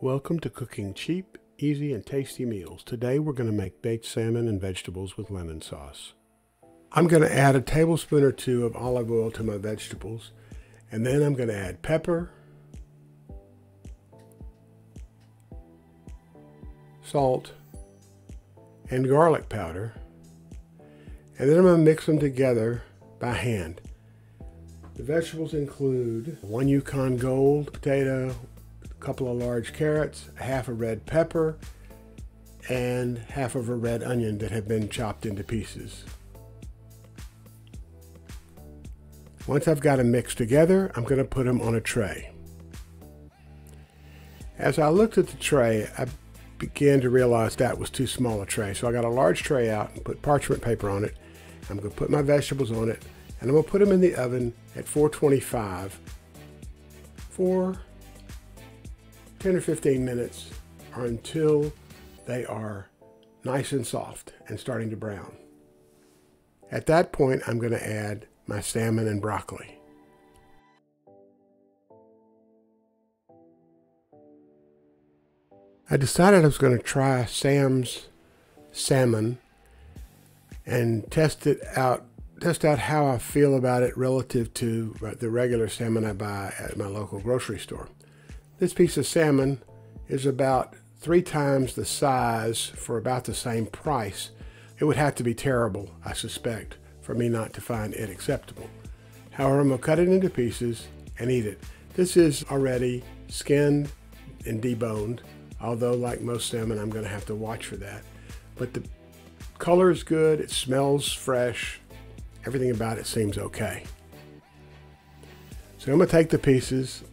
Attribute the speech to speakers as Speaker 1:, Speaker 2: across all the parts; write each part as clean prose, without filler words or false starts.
Speaker 1: Welcome to cooking cheap, easy, and tasty meals. Today we're going to make baked salmon and vegetables with lemon sauce. I'm going to add a tablespoon or two of olive oil to my vegetables, and then I'm going to add pepper, salt, and garlic powder, and then I'm going to mix them together by hand. The vegetables include 1 Yukon Gold potato, a couple of large carrots, half a red pepper, and half of a red onion that have been chopped into pieces. Once I've got them mixed together, I'm going to put them on a tray. As I looked at the tray, I began to realize that was too small a tray. So I got a large tray out and put parchment paper on it. I'm going to put my vegetables on it, and I'm going to put them in the oven at 425 for 10 or 15 minutes, or until they are nice and soft and starting to brown. At that point, I'm going to add my salmon and broccoli. I decided I was going to try Sam's salmon and test out how I feel about it relative to the regular salmon I buy at my local grocery store. This piece of salmon is about 3 times the size for about the same price. It would have to be terrible, I suspect, for me not to find it acceptable. However, I'm going to cut it into pieces and eat it. This is already skinned and deboned, although like most salmon, I'm going to have to watch for that. But the color is good, it smells fresh, everything about it seems okay. So I'm going to take the pieces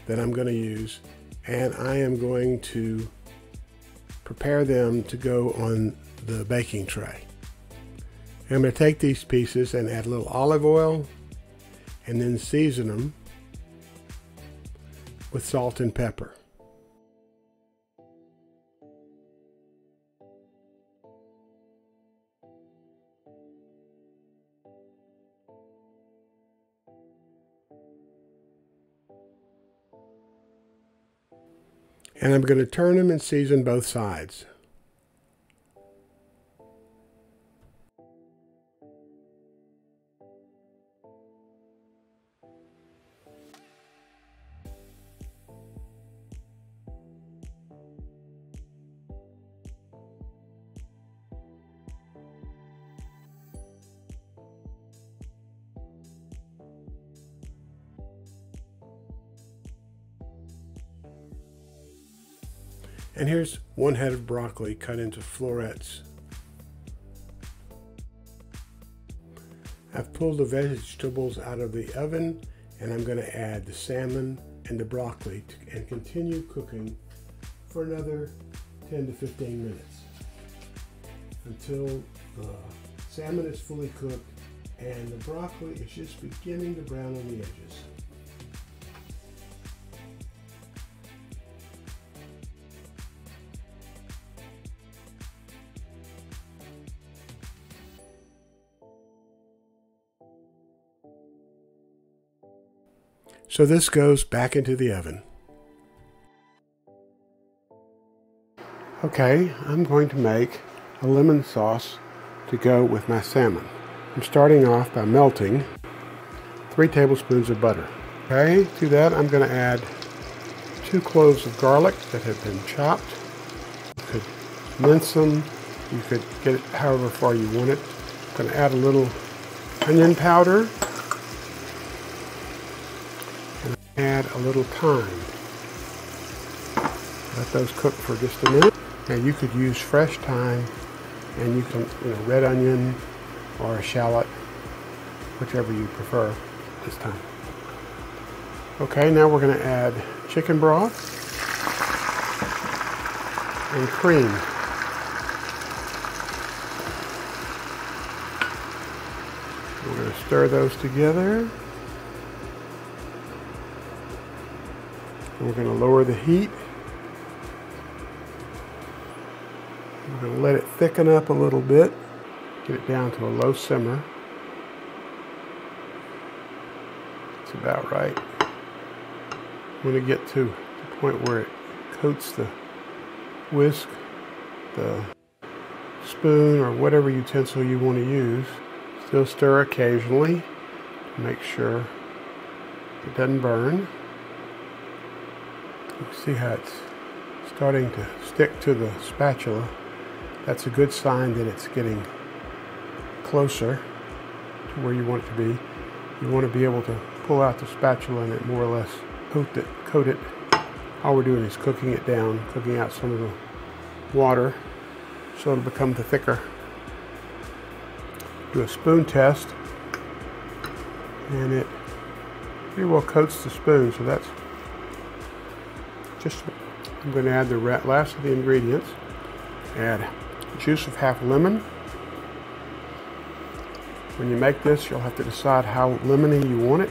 Speaker 1: that I'm going to use, and I am going to prepare them to go on the baking tray. And I'm going to take these pieces and add a little olive oil and then season them with salt and pepper. And I'm going to turn them and season both sides. And here's 1 head of broccoli cut into florets. I've pulled the vegetables out of the oven, and I'm going to add the salmon and the broccoli and continue cooking for another 10 to 15 minutes until the salmon is fully cooked and the broccoli is just beginning to brown on the edges. So this goes back into the oven. Okay, I'm going to make a lemon sauce to go with my salmon. I'm starting off by melting 3 tablespoons of butter. Okay, to that I'm going to add 2 cloves of garlic that have been chopped. You could mince them, you could get it however far you want it. I'm going to add a little onion powder. Add a little thyme. Let those cook for just a minute. Now you could use fresh thyme, and you can, red onion or a shallot, whichever you prefer this time. Okay, now we're going to add chicken broth and cream. We're going to stir those together. We're going to lower the heat. We're going to let it thicken up a little bit. Get it down to a low simmer. It's about right. I'm going to get to the point where it coats the whisk, the spoon, or whatever utensil you want to use. Still stir occasionally to make sure it doesn't burn. You can see how it's starting to stick to the spatula. That's a good sign that it's getting closer to where you want it to be. You want to be able to pull out the spatula and it more or less coat it. All we're doing is cooking it down, cooking out some of the water so it'll become thicker. Do a spoon test, and it pretty well coats the spoon, so that's just. I'm going to add the last of the ingredients. Add juice of half lemon. When you make this, you'll have to decide how lemony you want it.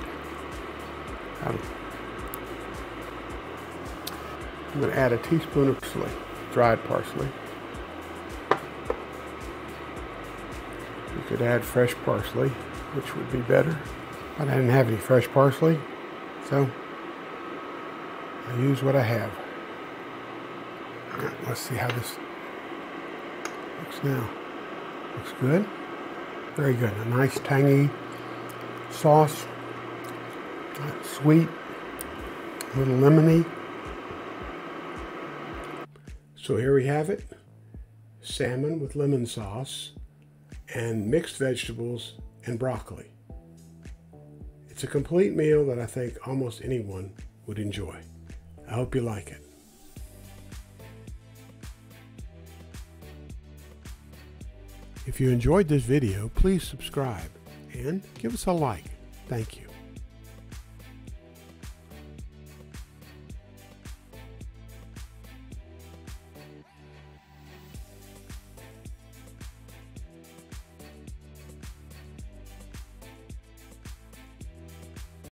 Speaker 1: I'm going to add a teaspoon of parsley, dried parsley. You could add fresh parsley, which would be better, but I didn't have any fresh parsley, so I use what I have. Let's see how this looks now. Looks good. Very good. A nice tangy sauce. Sweet. A little lemony. So here we have it. Salmon with lemon sauce and mixed vegetables and broccoli. It's a complete meal that I think almost anyone would enjoy. I hope you like it. If you enjoyed this video, please subscribe and give us a like. Thank you.